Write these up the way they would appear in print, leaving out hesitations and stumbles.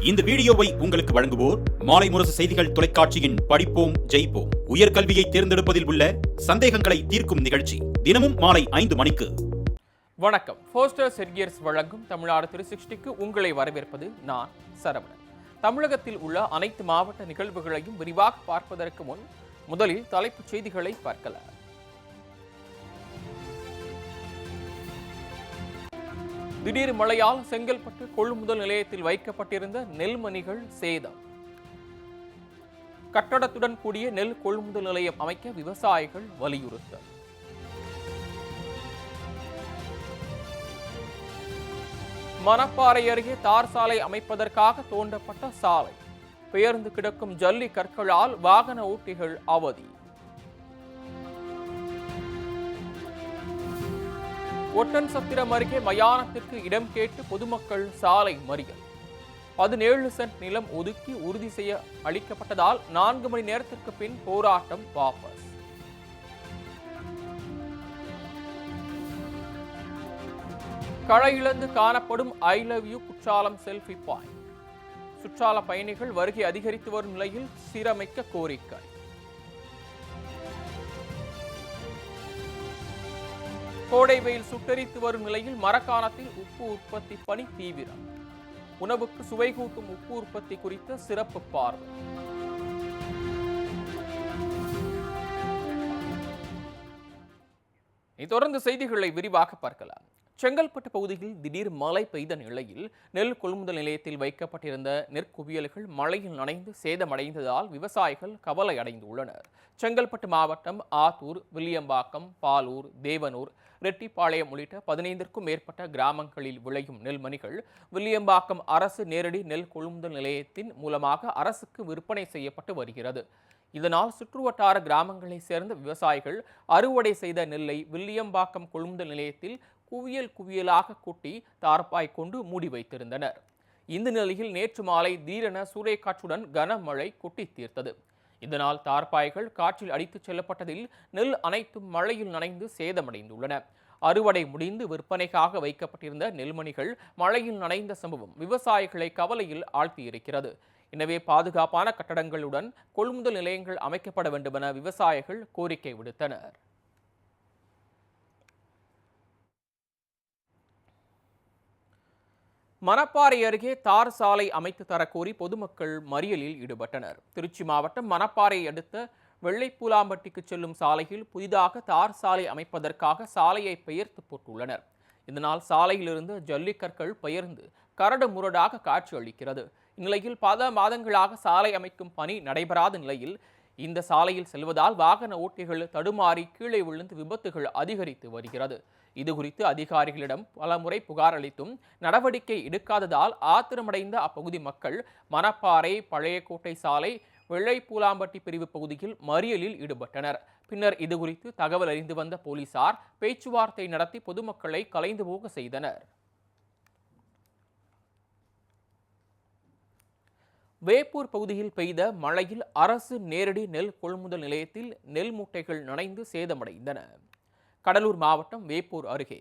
இந்த வீடியோவை உங்களுக்கு வழங்குவோர் மாலை முரசு செய்திகள் தொலைக்காட்சியின் படிப்போம் ஜெயிப்போம் உயர்கல்வியை தேர்ந்தெடுப்பதில் உள்ள சந்தேகங்களை தீர்க்கும் நிகழ்ச்சி தினமும் மாலை 5 மணிக்கு. வணக்கம். ஃபோஸ்டர் செர்கியர்ஸ் வழங்கும் தமிழ்நாடு 360க்கு உங்களை வரவேற்பது நான் சரவணன். தமிழகத்தில் உள்ள அனைத்து மாவட்ட நிகழ்வுகளையும் விரிவாக பார்ப்பதற்கு முன் முதலில் தலைப்புச் செய்திகளை பார்க்கலாம். திடீர் மழையால் செங்கல்பட்டு கொள்முதல் நிலையத்தில் வைக்கப்பட்டிருந்த நெல்மணிகள் சேதம். கட்டடத்துடன் கூடிய நெல் கொள்முதல் நிலையம் அமைக்க விவசாயிகள் வலியுறுத்தல். மணப்பாறை அருகே தார் சாலை அமைப்பதற்காக தோண்டப்பட்ட சாலை பெயர்ந்து கிடக்கும் ஜல்லி கற்களால் வாகன ஓட்டிகள் அவதி. ஒட்டன்சத்திரம் அருகே மயானத்திற்கு இடம் கேட்டு பொதுமக்கள் சாலை மறியல். 17 சென்ட் நிலம் ஒதுக்கி உறுதி செய்ய அளிக்கப்பட்டதால் 4 மணி நேரத்திற்கு பின் போராட்டம் வாபஸ். களை இழந்து காணப்படும் I love you Courtallam selfie point. சுற்றுலா பயணிகள் வருகை அதிகரித்து வரும் நிலையில் சீரமைக்க கோரிக்கை. கோடை வெயில் சுட்டரித்து வரும் நிலையில் மரக்காணத்தில் உப்பு உற்பத்தி பணி தீவிரம். உணவுக்கு சுவை கூட்டும் உப்பு உற்பத்தி குறித்த சிறப்பு பார்வை. தொடர்ந்து செய்திகளை விரிவாக பார்க்கலாம். செங்கல்பட்டு பகுதியில் திடீர் மழை பெய்த நிலையில் நெல் கொள்முதல் நிலையத்தில் வைக்கப்பட்டிருந்த நெற்குவியல்கள் மழையில் நனைந்து சேதமடைந்ததால் விவசாயிகள் கவலை அடைந்துள்ளனர். செங்கல்பட்டு மாவட்டம் ஆத்தூர், வில்லியம்பாக்கம், பாலூர், தேவனூர், ரெட்டிப்பாளையம் உள்ளிட்ட 15க்கும் மேற்பட்ட கிராமங்களில் விளையும் நெல்மணிகள் வில்லியம்பாக்கம் அரசு நேரடி நெல் கொள்முதல் நிலையத்தின் மூலமாக அரசுக்கு விற்பனை செய்யப்பட்டு வருகிறது. இதனால் சுற்றுவட்டார கிராமங்களை சேர்ந்த விவசாயிகள் அறுவடை செய்த நெல்லை வில்லியம்பாக்கம் கொள்முதல் நிலையத்தில் குவியல் குவியலாக கொட்டி தார்பாய் கொண்டு மூடி வைத்திருந்தனர். இந்த நிலையில் நேற்று மாலை திடீரென சூறைக்காற்றுடன் கனமழை கொட்டி தீர்த்தது. இதனால் தார்பாய்கள் காற்றில் அடித்துச் செல்லப்பட்டதில் நெல் அனைத்தும் மழையில் நனைந்து சேதமடைந்துள்ளன. அறுவடை முடிந்து விற்பனைக்காக வைக்கப்பட்டிருந்த நெல்மணிகள் மழையில் நனைந்த சம்பவம் விவசாயிகளை கவலையில் ஆழ்த்தியிருக்கிறது. எனவே பாதுகாப்பான கட்டடங்களுடன் கொள்முதல் நிலையங்கள் அமைக்கப்பட வேண்டுமென விவசாயிகள் கோரிக்கை விடுத்தனர். மணப்பாறை அருகே தார் சாலை அமைத்து தரக்கோரி பொதுமக்கள் மறியலில் ஈடுபட்டனர். திருச்சி மாவட்டம் மணப்பாறை அடுத்த வெள்ளைப்பூலாம்பட்டிக்கு செல்லும் சாலையில் புதிதாக தார் சாலை அமைப்பதற்காக சாலையை பெயர்த்து போட்டுள்ளனர். இதனால் சாலையிலிருந்து ஜல்லிக்கற்கள் பெயர்ந்து கரடு முரடாக காட்சி அளிக்கிறது. இந்நிலையில் பல மாதங்களாக சாலை அமைக்கும் பணி நடைபெறாத நிலையில் இந்த சாலையில் செல்வதால் வாகன ஓட்டிகள் தடுமாறி கீழே விழுந்து விபத்துகள் அதிகரித்து வருகிறது. இதுகுறித்து அதிகாரிகளிடம் பலமுறை புகார் அளித்தும் நடவடிக்கை எடுக்காததால் ஆத்திரமடைந்த அப்பகுதி மக்கள் மணப்பாறை பழையக்கோட்டை சாலை வெள்ளைப்பூலாம்பட்டி பிரிவு பகுதியில் மறியலில் ஈடுபட்டனர். பின்னர் இதுகுறித்து தகவல் அறிந்து வந்த போலீசார் பேச்சுவார்த்தை நடத்தி பொதுமக்களை கலைந்து போக செய்தனர். வேப்பூர் பகுதியில் பெய்த மழையில் அரசு நேரடி நெல் கொள்முதல் நிலையத்தில் நெல் மூட்டைகள் நனைந்து சேதமடைந்தன. கடலூர் மாவட்டம் வேப்பூர் அருகே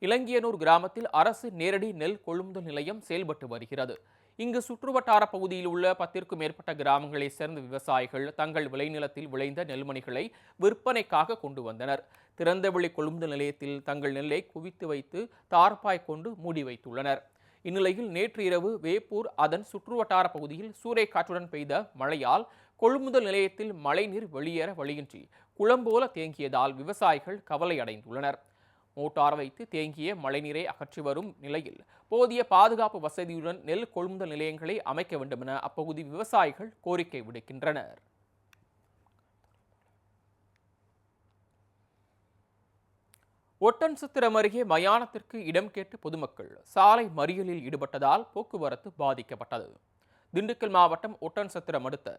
இளங்கியனூர் கிராமத்தில் அரசு நேரடி நெல் கொள்முதல் நிலையம் செயல்பட்டு வருகிறது. இங்கு சுற்றுவட்டார பகுதியில் உள்ள 10க்கும் மேற்பட்ட கிராமங்களை சேர்ந்த விவசாயிகள் தங்கள் விளைநிலத்தில் விளைந்த நெல்மணிகளை விற்பனைக்காக கொண்டு வந்தனர். திறந்தவெளி கொள்முதல் நிலையத்தில் தங்கள் நெல்லை குவித்து வைத்து தார்பாய் கொண்டு மூடி வைத்துள்ளனர். இந்நிலையில் நேற்று இரவு வேப்பூர் அதன் சுற்றுவட்டார பகுதியில் சூறைக்காற்றுடன் பெய்த மழையால் கொள்முதல் நிலையத்தில் மழைநீர் வெளியேற வழியின்றி குளம்போல தேங்கியதால் விவசாயிகள் கவலை அடைந்துள்ளனர். மோட்டார் வைத்து தேங்கிய மழைநீரை அகற்றி வரும் நிலையில் போதிய பாதுகாப்பு வசதியுடன் நெல் கொள்முதல் நிலையங்களை அமைக்க வேண்டும் என அப்பகுதி விவசாயிகள் கோரிக்கை விடுக்கின்றனர். ஒட்டன்சத்திரம் அருகே மயானத்திற்கு இடம் கேட்டு பொதுமக்கள் சாலை மறியலில் ஈடுபட்டதால் போக்குவரத்து பாதிக்கப்பட்டது. திண்டுக்கல் மாவட்டம் ஒட்டன்சத்திரம் அடுத்த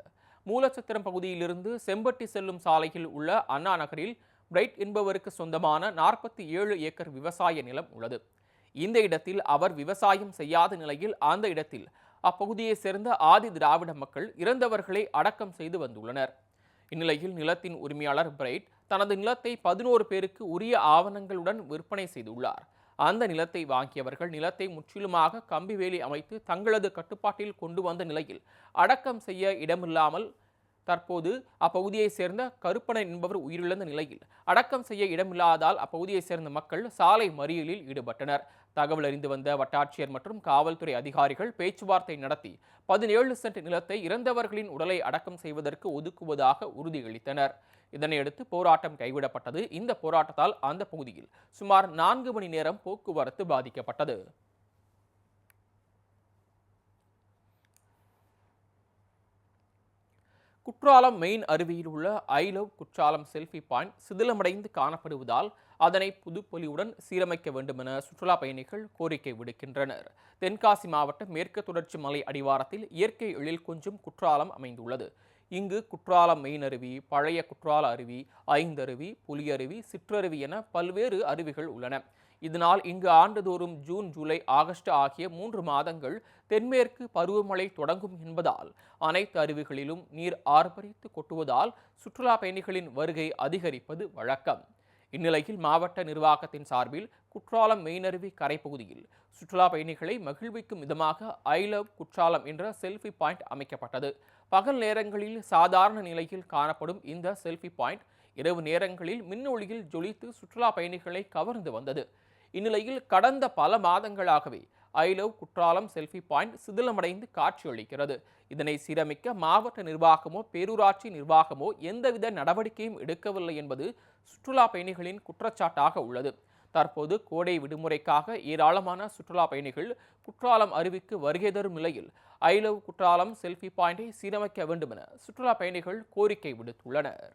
மூலச்சத்திரம் பகுதியிலிருந்து செம்பட்டி செல்லும் சாலையில் உள்ள அண்ணா நகரில் பிரைட் என்பவருக்கு சொந்தமான 47 ஏக்கர் விவசாய நிலம் உள்ளது. இந்த இடத்தில் அவர் விவசாயம் செய்யாத நிலையில் அந்த இடத்தில் அப்பகுதியைச் சேர்ந்த ஆதி திராவிட மக்கள் இறந்தவர்களை அடக்கம் செய்து வந்துள்ளனர். இந்நிலையில் நிலத்தின் உரிமையாளர் பிரைட் தனது நிலத்தை 11 பேருக்கு உரிய ஆவணங்களுடன் விற்பனை செய்துள்ளார். அந்த நிலத்தை வாங்கியவர்கள் நிலத்தை முற்றிலுமாக கம்பி வேலி அமைத்து தங்களது கட்டுப்பாட்டில் கொண்டு வந்த நிலையில் அடக்கம் செய்ய இடமில்லாமல் தற்போது அப்பகுதியைச் சேர்ந்த கருப்பணன் என்பவர் உயிரிழந்த நிலையில் அடக்கம் செய்ய இடமில்லாததால் அப்பகுதியைச் சேர்ந்த மக்கள் சாலை மறியலில் ஈடுபட்டனர். தகவல் அறிந்து வந்த வட்டாட்சியர் மற்றும் காவல்துறை அதிகாரிகள் பேச்சுவார்த்தை நடத்தி 17 சென்ட் நிலத்தை இறந்தவர்களின் உடலை அடக்கம் செய்வதற்கு ஒதுக்குவதாக உறுதியளித்தனர். இதனையடுத்து போராட்டம் கைவிடப்பட்டது. இந்த போராட்டத்தால் அந்த பகுதியில் சுமார் 4 மணி நேரம் போக்குவரத்து பாதிக்கப்பட்டது. குற்றாலம் மெயின் அருவியில் உள்ள I love Courtallam selfie point சிதிலமடைந்து காணப்படுவதால் அதனை புதுப்பொலிவுடன் சீரமைக்க வேண்டும் என சுற்றுலா பயணிகள் கோரிக்கை விடுக்கின்றனர். தென்காசி மாவட்டம் மேற்கு தொடர்ச்சி மலை அடிவாரத்தில் இயற்கை எழில் கொஞ்சம் குற்றாலம் அமைந்துள்ளது. இங்கு குற்றாலம் மெயின் அருவி, பழைய குற்றால அருவி, ஐந்தருவி, புலியருவி, சிற்றருவி என பல்வேறு அருவிகள் உள்ளன. இதனால் இங்கு ஆண்டுதோறும் ஜூன், ஜூலை, ஆகஸ்ட் ஆகிய 3 மாதங்கள் தென்மேற்கு பருவமழை தொடங்கும் என்பதால் அனைத்து அருவிகளிலும் நீர் ஆர்ப்பரித்து கொட்டுவதால் சுற்றுலா பயணிகளின் வருகை அதிகரிப்பது வழக்கம். இந்நிலையில் மாவட்ட நிர்வாகத்தின் சார்பில் குற்றாலம் மெயினருவி கரைப்பகுதியில் சுற்றுலா பயணிகளை மகிழ்விக்கும் விதமாக ஐ லவ் குற்றாலம் என்ற செல்ஃபி பாயிண்ட் அமைக்கப்பட்டது. பகல் நேரங்களில் சாதாரண நிலையில் காணப்படும் இந்த செல்ஃபி பாயிண்ட் இரவு நேரங்களில் மின்னொளியில் ஜொலித்து சுற்றுலா பயணிகளை கவர்ந்து வந்தது. இந்நிலையில் கடந்த பல மாதங்களாகவே I love Courtallam selfie point சிதிலமடைந்து காட்சியளிக்கிறது. இதனை சீரமைக்க மாவட்ட நிர்வாகமோ பேரூராட்சி நிர்வாகமோ எந்தவித நடவடிக்கையும் எடுக்கவில்லை என்பது சுற்றுலா பயணிகளின் குற்றச்சாட்டாக உள்ளது. தற்போது கோடை விடுமுறைக்காக ஏராளமான சுற்றுலா பயணிகள் குற்றாலம் அருவிக்கு வருகை தரும் நிலையில் ஐ லவ் குற்றாலம் செல்ஃபி பாயிண்டை சீரமைக்க வேண்டும் என சுற்றுலா பயணிகள் கோரிக்கை விடுத்துள்ளனர்.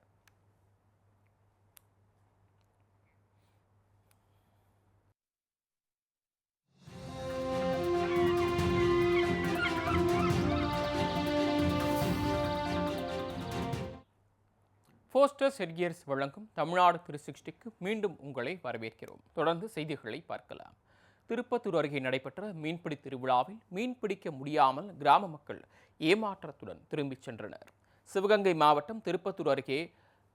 போஸ்டர்ஸ் ஹெட்கியர்ஸ் வழங்கும் தமிழ்நாடு 360க்கு மீண்டும் உங்களை வரவேற்கிறோம். தொடர்ந்து செய்திகளை பார்க்கலாம். திருப்பத்தூர் அருகே நடைபெற்ற மீன்பிடி திருவிழாவில் மீன்பிடிக்க முடியாமல் கிராம மக்கள் ஏமாற்றத்துடன் திரும்பிச் சென்றனர். சிவகங்கை மாவட்டம் திருப்பத்தூர் அருகே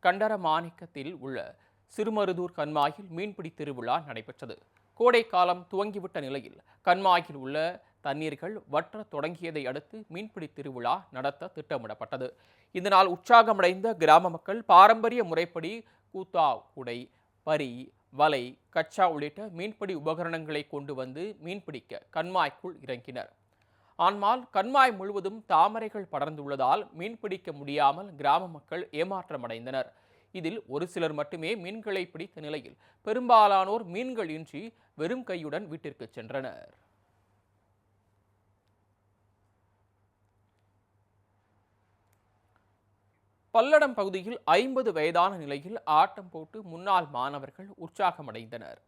கண்டரமாணிக்கத்தில் உள்ள சிறுமருதூர் கண்மாயில் மீன்பிடி திருவிழா நடைபெற்றது. கோடை காலம் துவங்கிவிட்ட நிலையில் கண்மாயில் உள்ள தண்ணீர்கள் வற்ற தொடங்கியதை அடுத்து மீன்பிடி திருவிழா நடத்த திட்டமிடப்பட்டது. இதனால் உற்சாகமடைந்த கிராம மக்கள் பாரம்பரிய முறைப்படி கூத்தா, குடை, பரி, வலை, கச்சா உள்ளிட்ட மீன்பிடி உபகரணங்களை கொண்டு வந்து மீன்பிடிக்க கண்மாய்க்குள் இறங்கினர். ஆனால் கண்மாய் முழுவதும் தாமரைகள் படர்ந்துள்ளதால் மீன்பிடிக்க முடியாமல் கிராம மக்கள் ஏமாற்றமடைந்தனர். இதில் ஒரு சிலர் மட்டுமே மீன்களை பிடித்த நிலையில் பெரும்பாலானோர் மீன்கள் இன்றி வெறும் கையுடன் வீட்டிற்கு சென்றனர். பல்லடம் பகுதியில் 50 வயதான நிலையில் ஆட்டம் போட்டு முன்னாள் மாணவர்கள் உற்சாகமடைந்தனர்.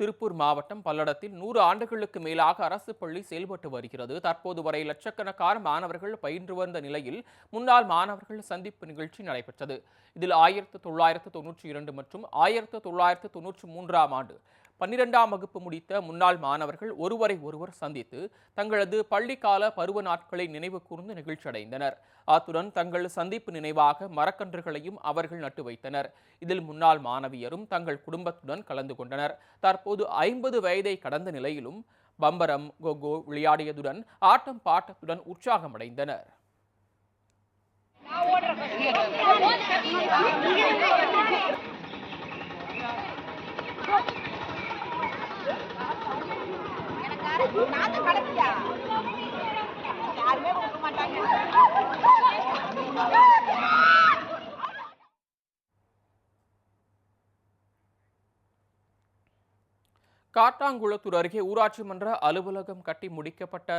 திருப்பூர் மாவட்டம் பல்லடத்தில் 100 ஆண்டுகளுக்கு மேலாக அரசு பள்ளி செயல்பட்டு வருகிறது. தற்போது வரை லட்சக்கணக்கான மாணவர்கள் பயின்று வந்த நிலையில் முன்னாள் மாணவர்கள் சந்திப்பு நிகழ்ச்சி நடைபெற்றது. இதில் 1992 மற்றும் 1993ஆம் ஆண்டு 12ஆம் வகுப்பு முடித்த முன்னாள் மாணவர்கள் ஒருவரை ஒருவர் சந்தித்து தங்களது பள்ளிக்கால பருவ நாட்களை நினைவு கூர்ந்து நிகழ்ச்சி அடைந்தனர். அத்துடன் தங்கள் சந்திப்பு நினைவாக மரக்கன்றுகளையும் அவர்கள் நட்டு வைத்தனர். இதில் முன்னாள் மாணவியரும் தங்கள் குடும்பத்துடன் கலந்து கொண்டனர். தற்போது 50 வயதை கடந்த நிலையிலும் பம்பரம், கொக்கோ விளையாடியதுடன் ஆட்டம் பாட்டத்துடன் உற்சாகமடைந்தனர். காட்டாங்குளத்தூர் அருகே ஊராட்சி மன்ற அலுவலகம் கட்டி முடிக்கப்பட்ட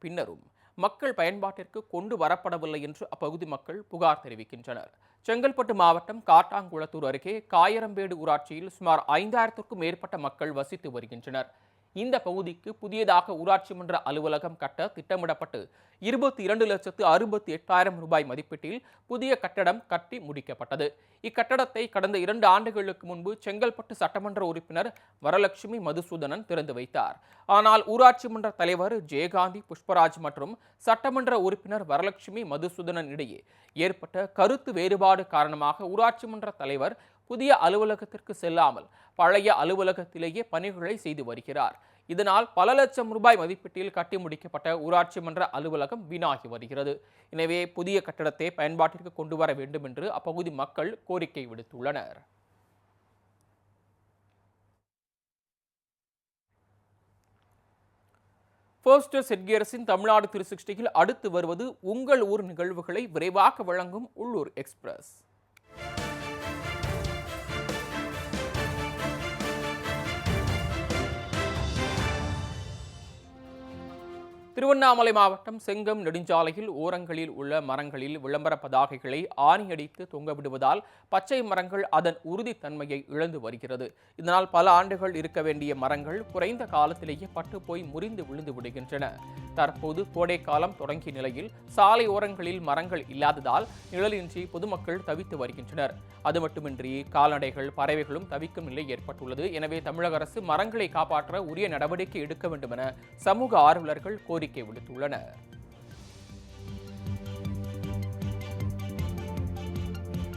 பின்னரும் மக்கள் பயன்பாட்டிற்கு கொண்டு வரப்படவில்லை என்று அப்பகுதி மக்கள் புகார் தெரிவிக்கின்றனர். செங்கல்பட்டு மாவட்டம் காட்டாங்குளத்தூர் அருகே காயரம்பேடு ஊராட்சியில் சுமார் 5000க்கும் மேற்பட்ட மக்கள் வசித்து வருகின்றனர். இந்த பகுதிக்கு புதியதாக ஊராட்சி மன்ற அலுவலகம் கட்ட திட்டமிடப்பட்டு 22,68,000 ரூபாய் மதிப்பீட்டில் புதிய கட்டடம் கட்டி முடிக்கப்பட்டது. இக்கட்டடத்தை கடந்த 2 ஆண்டுகளுக்கு முன்பு செங்கல்பட்டு சட்டமன்ற உறுப்பினர் வரலட்சுமி மதுசூதனன் திறந்து வைத்தார். ஆனால் ஊராட்சி மன்ற தலைவர் ஜெயகாந்தி புஷ்பராஜ் மற்றும் சட்டமன்ற உறுப்பினர் வரலட்சுமி மதுசூதனன் இடையே ஏற்பட்ட கருத்து வேறுபாடு காரணமாக ஊராட்சி மன்ற தலைவர் புதிய அலுவலகத்திற்கு செல்லாமல் பழைய அலுவலகத்திலேயே பணிகளை செய்து வருகிறார். இதனால் பல லட்சம் ரூபாய் மதிப்பீட்டில் கட்டி முடிக்கப்பட்ட ஊராட்சி மன்ற அலுவலகம் வீணாகி வருகிறது. எனவே புதிய கட்டடத்தை பயன்பாட்டிற்கு கொண்டு வர வேண்டும் என்று அப்பகுதி மக்கள் கோரிக்கை விடுத்துள்ளனர். ஃபர்ஸ்ட் செட்கியர்ஸின் தமிழ்நாடு 360யில் அடுத்து வருவது உங்கள் ஊர் நிகழ்வுகளை விரைவாக வழங்கும் உள்ளூர் எக்ஸ்பிரஸ். திருவண்ணாமலை மாவட்டம் செங்கம் நெடுஞ்சாலையில் ஓரங்களில் உள்ள மரங்களில் விளம்பர பதாகைகளை ஆணியடித்து தொங்கவிடுவதால் பச்சை மரங்கள் அதன் உறுதித்தன்மையை இழந்து வருகிறது. இதனால் பல ஆண்டுகள் இருக்க வேண்டிய மரங்கள் குறைந்த காலத்திலேயே பட்டு போய் முறிந்து விழுந்து விடுகின்றன. தற்போது கோடை காலம் தொடங்கிய நிலையில் சாலை ஓரங்களில் மரங்கள் இல்லாததால் நிழலின்றி பொதுமக்கள் தவித்து வருகின்றனர். அது மட்டுமின்றி கால்நடைகள், பறவைகளும் தவிக்கும் நிலை ஏற்பட்டுள்ளது. எனவே தமிழக அரசு மரங்களை காப்பாற்ற உரிய நடவடிக்கை எடுக்க வேண்டும் என சமூக ஆர்வலர்கள் கோரிக்கை விடுத்துள்ளனர்.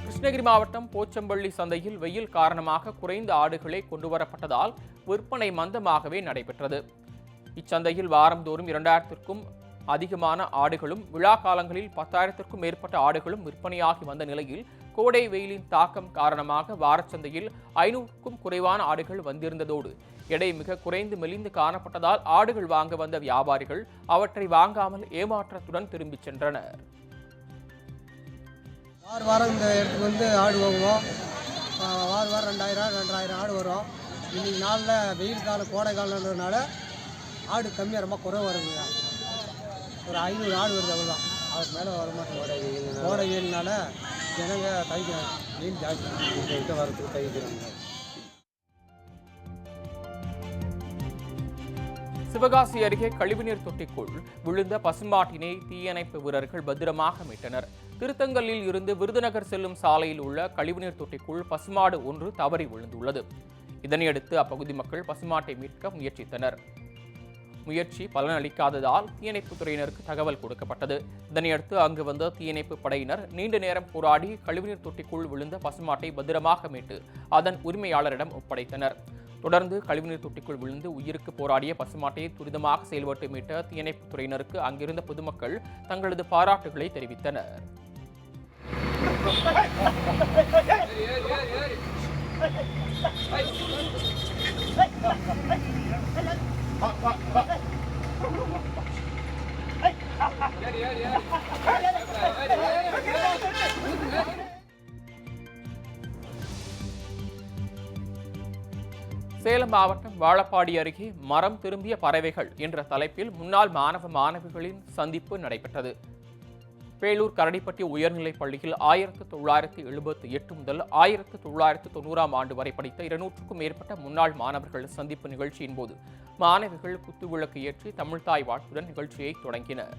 கிருஷ்ணகிரி மாவட்டம் போச்சம்பள்ளி சந்தையில் வெயில் காரணமாக குறைந்த ஆடுகளை கொண்டுவரப்பட்டதால் விற்பனை மந்தமாகவே நடைபெற்றது. இச்சந்தையில் வாரந்தோறும் 2000க்கும் அதிகமான ஆடுகளும் விழா காலங்களில் 10,000க்கும் மேற்பட்ட ஆடுகளும் விற்பனையாகி வந்த நிலையில் கோடை வெயிலின் தாக்கம் காரணமாக வாரச்சந்தையில் 500க்கும் குறைவான ஆடுகள் வந்திருந்ததோடு எடை மிக குறைந்து மெலிந்து காணப்பட்டதால் ஆடுகள் வாங்க வந்த வியாபாரிகள் அவற்றை வாங்காமல் ஏமாற்றத்துடன் திரும்பிச் சென்றனர். வாரம் இந்த இடத்துக்கு வந்து ஆடு வாங்குவோம். வாரம் 2000 ஆடு வரும். இன்னைக்கு நாளில் வெயில் காலம், கோடை காலம்ன்றதுனால ஆடு கம்மியாக ரொம்ப குறைவு வருதுங்க. ஒரு 500 ஆடு வருது, அவ்வளோதான். அதுக்கு மேலே வர மாட்டேன். கோடை வெயில்னால ஜனங்க தவிக்கிறாங்க. வெயில் ஜாஸ்தி வரத்துக்கு தவிக்கிறாங்க. சிவகாசி அருகே கழிவுநீர் தொட்டிக்குள் விழுந்த பசுமாட்டினை தீயணைப்பு வீரர்கள் பத்திரமாக மீட்டனர். திருத்தங்கலில் இருந்து விருதுநகர் செல்லும் சாலையில் உள்ள கழிவுநீர் தொட்டிக்குள் பசுமாடு ஒன்று தவறி விழுந்துள்ளது. இதனையடுத்து அப்பகுதி மக்கள் பசுமாட்டை மீட்க முயற்சித்தனர். முயற்சி பலனளிக்காததால் தீயணைப்பு துறையினருக்கு தகவல் கொடுக்கப்பட்டது. இதனையடுத்து அங்கு வந்த தீயணைப்பு படையினர் நீண்ட நேரம் போராடி கழிவுநீர் தொட்டிக்குள் விழுந்த பசுமாட்டை பத்திரமாக மீட்டு அதன் உரிமையாளரிடம் ஒப்படைத்தனர். தொடர்ந்து கழிவுநீர் தொட்டிக்குள் விழுந்து உயிருக்கு போராடிய பசுமாட்டை துரிதமாக செயல்பட்டு மீட்ட தீயணைப்பு துறையினருக்கு அங்கிருந்த பொதுமக்கள் தங்களது பாராட்டுகளை தெரிவித்தனர். சேலம் மாவட்டம் வாழப்பாடி அருகே மரம் திரும்பிய பறவைகள் என்ற தலைப்பில் முன்னாள் மாணவிகளின் சந்திப்பு நடைபெற்றது. பேலூர் கரடிப்பட்டி உயர்நிலைப் பள்ளியில் 1978 முதல் 1990ஆம் ஆண்டு வரை படித்த 200க்கும் மேற்பட்ட முன்னாள் மாணவர்கள் சந்திப்பு நிகழ்ச்சியின் போது மாணவிகள் குத்துவிளக்கு ஏற்றி தமிழ்தாய் வாழ்த்துடன் நிகழ்ச்சியை தொடங்கினர்.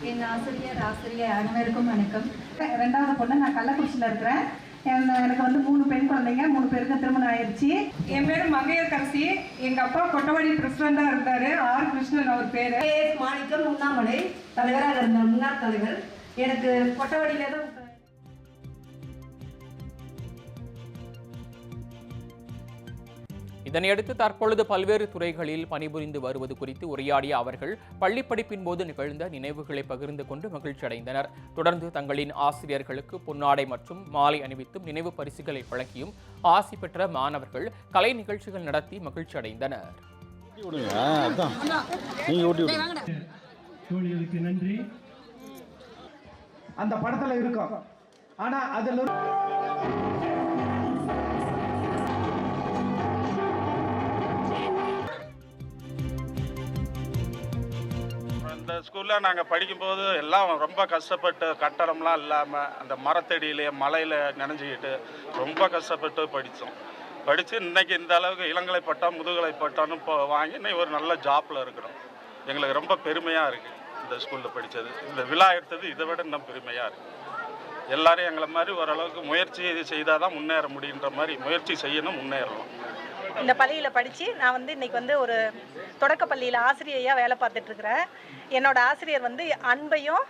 என் ஆசிரியர் அனைவருக்கும் வணக்கம். 2வது பொண்ணு, நான் கள்ளக்குறிச்சியில் இருக்கிறேன். எனக்கு வந்து 3 பெண் குழந்தைங்க, 3 பேருக்கு திருமணம் ஆயிடுச்சு. என் பேர் மங்கையர்கரசி. எங்க அப்பா கொட்டவாடி பிரசிடண்டா இருந்தாரு. ஆர் கிருஷ்ணன் அவர் பேரு. மாணிக்கம் உண்ணாமலை தலைவராக இருந்தார், முன்னாள் தலைவர். எனக்கு கொட்டவாடியில தான். இதனையடுத்து தற்பொழுது பல்வேறு துறைகளில் பணிபுரிந்து வருவது குறித்து உரையாடிய அவர்கள் பள்ளி படிப்பின் போது நிகழ்ந்த நினைவுகளை பகிர்ந்து கொண்டு மகிழ்ச்சி அடைந்தனர். தொடர்ந்து தங்களின் ஆசிரியர்களுக்கு பொன்னாடை மற்றும் மாலை அணிவித்தும் நினைவு பரிசுகளை வழங்கியும் ஆசி பெற்ற மாணவர்கள் கலை நிகழ்ச்சிகள் நடத்தி மகிழ்ச்சி அடைந்தனர். நன்றி. அந்த படத்துல இருக்கும். ஆனா அதுல இந்த ஸ்கூலில் நாங்கள் படிக்கும்போது எல்லாம் ரொம்ப கஷ்டப்பட்டு, கட்டடம்லாம் இல்லாமல் அந்த மரத்தடியிலே மலையில் நனைஞ்சிக்கிட்டு ரொம்ப கஷ்டப்பட்டு படித்து இன்னைக்கு இந்த அளவுக்கு இளங்கலை பட்டம், முதுகலை பட்டம்னு இப்போ வாங்கி இன்னைக்கு ஒரு நல்ல ஜாப்பில் இருக்கிறோம். எங்களுக்கு ரொம்ப பெருமையாக இருக்குது இந்த ஸ்கூலில் படித்தது. இந்த விழா எடுத்தது இதை விட இன்னும் பெருமையாக இருக்குது. எல்லாரும் எங்களை மாதிரி ஓரளவுக்கு முயற்சி செய்தால் தான் முன்னேற முடியுன்ற மாதிரி முயற்சி செய்யணும், முன்னேறணும். இந்த பள்ளியில் படித்து நான் இன்னைக்கு ஒரு தொடக்கப்பள்ளியில் ஆசிரியையாக வேலை பார்த்துட்ருக்குறேன். என்னோட ஆசிரியர் வந்து அன்பையும்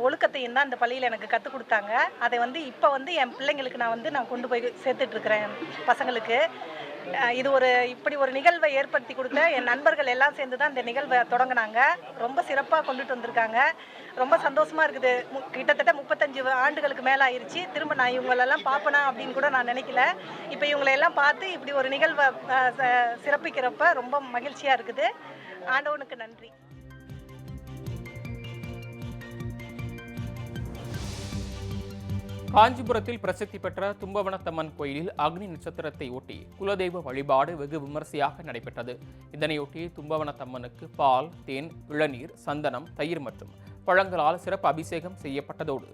ஒழுக்கத்தையும் தான் இந்த பள்ளியில் எனக்கு கற்றுக் கொடுத்தாங்க. அதை வந்து இப்போ வந்து என் பிள்ளைங்களுக்கு நான் கொண்டு போய் சேர்த்துட்ருக்குறேன் பசங்களுக்கு. இது இப்படி ஒரு நிகழ்வை ஏற்படுத்தி கொடுத்த என் நண்பர்கள் எல்லாம் சேர்ந்து தான் இந்த நிகழ்வை தொடங்கினாங்க. ரொம்ப சிறப்பாக கொண்டுட்டு வந்திருக்காங்க. ரொம்ப சந்தோஷமாக இருக்குது. கிட்டத்தட்ட 35 ஆண்டுகளுக்கு மேலே ஆயிடுச்சு. திரும்ப நான் இவங்களெல்லாம் பார்ப்பேனா அப்படின்னு கூட நான் நினைக்கல. இப்போ இவங்களெல்லாம் பார்த்து இப்படி ஒரு நிகழ்வை சிறப்பிக்கிறப்ப ரொம்ப மகிழ்ச்சியாக இருக்குது. ஆண்டவனுக்கு நன்றி. காஞ்சிபுரத்தில் பிரசித்தி பெற்ற தும்பவனத்தம்மன் கோயிலில் அக்னி நட்சத்திரத்தை ஒட்டி குலதெய்வ வழிபாடு வெகு விமரிசையாக நடைபெற்றது. இதனையொட்டி தும்பவனத்தம்மனுக்கு பால், தேன், இளநீர், சந்தனம், தயிர் மற்றும் பழங்களால் சிறப்பு அபிஷேகம் செய்யப்பட்டதோடு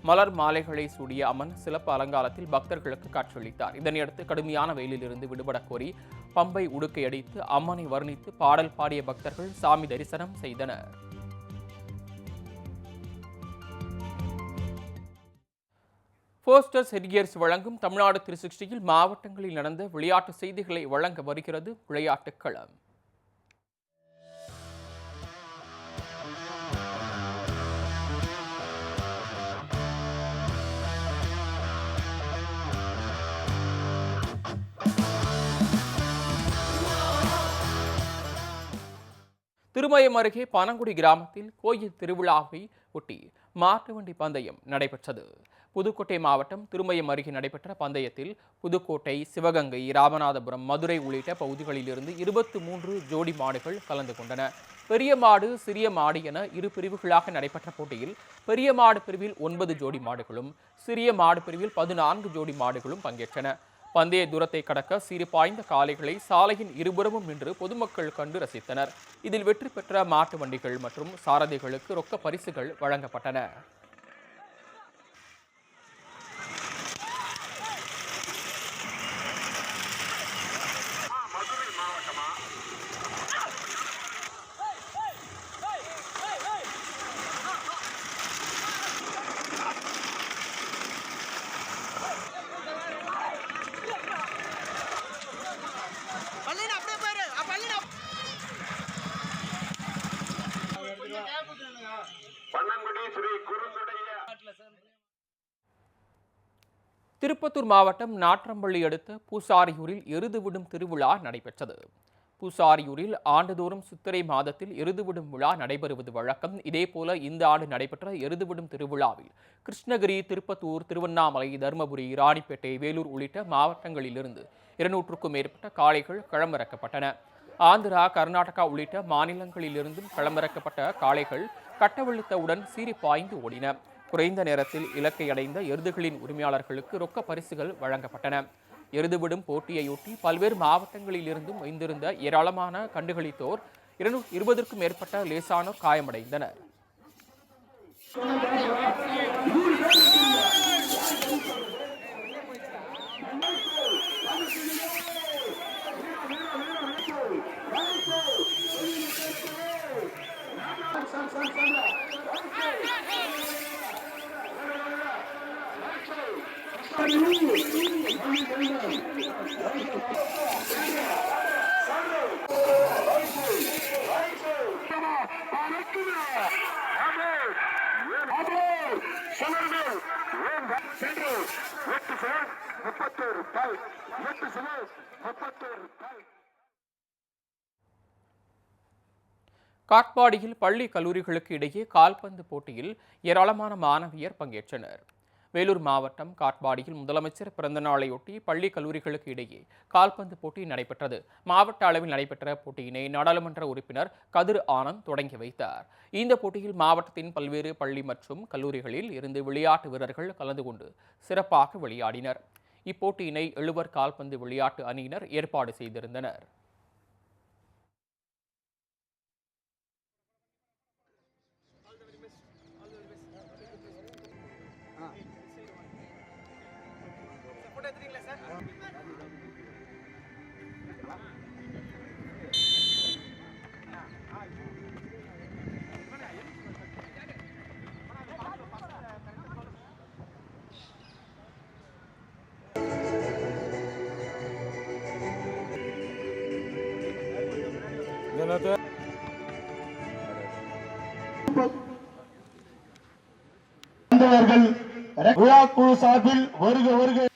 மலர் மாலைகளை சூடிய அம்மன் சிறப்பு அலங்காரத்தில் பக்தர்களுக்கு காட்சியளித்தார். இதனையடுத்து கடுமையான வெயிலிலிருந்து விடுபட கோரி பம்பை உடுக்கை அடித்து அம்மனை வர்ணித்து பாடல் பாடிய பக்தர்கள் சாமி தரிசனம் செய்தனர். போஸ்டர்ஸ் ஹெட்கியர்ஸ் வழங்கும் தமிழ்நாடு 360யில் மாவட்டங்களில் நடந்த விளையாட்டு செய்திகளை வழங்க வருகிறது விளையாட்டுக் களம். திருமயம் அருகே பனங்குடி கிராமத்தில் கோயில் திருவிழாவை ஒட்டி மாட்டு வண்டி பந்தயம் நடைபெற்றது. புதுக்கோட்டை மாவட்டம் திருமயம் அருகே நடைபெற்ற பந்தயத்தில் புதுக்கோட்டை, சிவகங்கை, ராமநாதபுரம், மதுரை உள்ளிட்ட பகுதிகளிலிருந்து 23 ஜோடி மாடுகள் கலந்து கொண்டன. பெரிய மாடு, சிறிய மாடு என இரு பிரிவுகளாக நடைபெற்ற போட்டியில் பெரிய மாடு பிரிவில் 9 ஜோடி மாடுகளும், சிறிய மாடு பிரிவில் 14 ஜோடி மாடுகளும் பங்கேற்றன. பந்தய தூரத்தை கடக்க சீறி பாய்ந்த காளைகளை சாலையின் இருபுறமும் நின்று பொதுமக்கள் கண்டு ரசித்தனர். இதில் வெற்றி பெற்ற மாட்டு வண்டிகள் மற்றும் சாரதிகளுக்கு ரொக்க பரிசுகள் வழங்கப்பட்டன. திருப்பத்தூர் மாவட்டம் நாற்றம்பள்ளி அடுத்த பூசாரியூரில் எருதுவிடும் திருவிழா நடைபெற்றது. பூசாரியூரில் ஆண்டுதோறும் சித்திரை மாதத்தில் எருதுவிடும் விழா நடைபெறுவது வழக்கம். இதேபோல இந்த ஆண்டு நடைபெற்ற எருதுவிடும் திருவிழாவில் கிருஷ்ணகிரி, திருப்பத்தூர், திருவண்ணாமலை, தருமபுரி, ராணிப்பேட்டை, வேலூர் உள்ளிட்ட மாவட்டங்களிலிருந்து 200க்கும் மேற்பட்ட காளைகள் களமிறக்கப்பட்டன. ஆந்திரா, கர்நாடகா உள்ளிட்ட மாநிலங்களிலிருந்தும் களமிறக்கப்பட்ட காளைகள் கட்டவிழ்த்தவுடன் சீறி பாய்ந்து ஓடின. குறைந்த நேரத்தில் இலக்கை அடைந்த எருதுகளின் உரிமையாளர்களுக்கு ரொக்க பரிசுகள் வழங்கப்பட்டன. எருதுவிடும் போட்டியையொட்டி பல்வேறு மாவட்டங்களில் இருந்தும் வைத்திருந்த ஏராளமான கண்டுகளித்தோர் 220க்கும் மேற்பட்ட லேசானோர் காயமடைந்தனர். காட்பாடியில் பள்ளி கல்லூரிகளுக்கு இடையே கால்பந்து போட்டியில் ஏராளமான மாணவியர் பங்கேற்றனர். வேலூர் மாவட்டம் காட்பாடியில் முதலமைச்சர் பிறந்தநாளையொட்டி பள்ளி கல்லூரிகளுக்கு இடையே கால்பந்து போட்டி நடைபெற்றது. மாவட்ட அளவில் நடைபெற்ற போட்டியினை நாடாளுமன்ற உறுப்பினர் கதிர் ஆனந்த் தொடங்கி வைத்தார். இந்த போட்டியில் மாவட்டத்தின் பல்வேறு பள்ளி மற்றும் கல்லூரிகளில் இருந்து விளையாட்டு வீரர்கள் கலந்து கொண்டு சிறப்பாக விளையாடினர். இப்போட்டியினை எழுவர் கால்பந்து விளையாட்டு அணியினர் ஏற்பாடு செய்திருந்தனர். Gracias. விழா குழு சார்பில் வருக வருக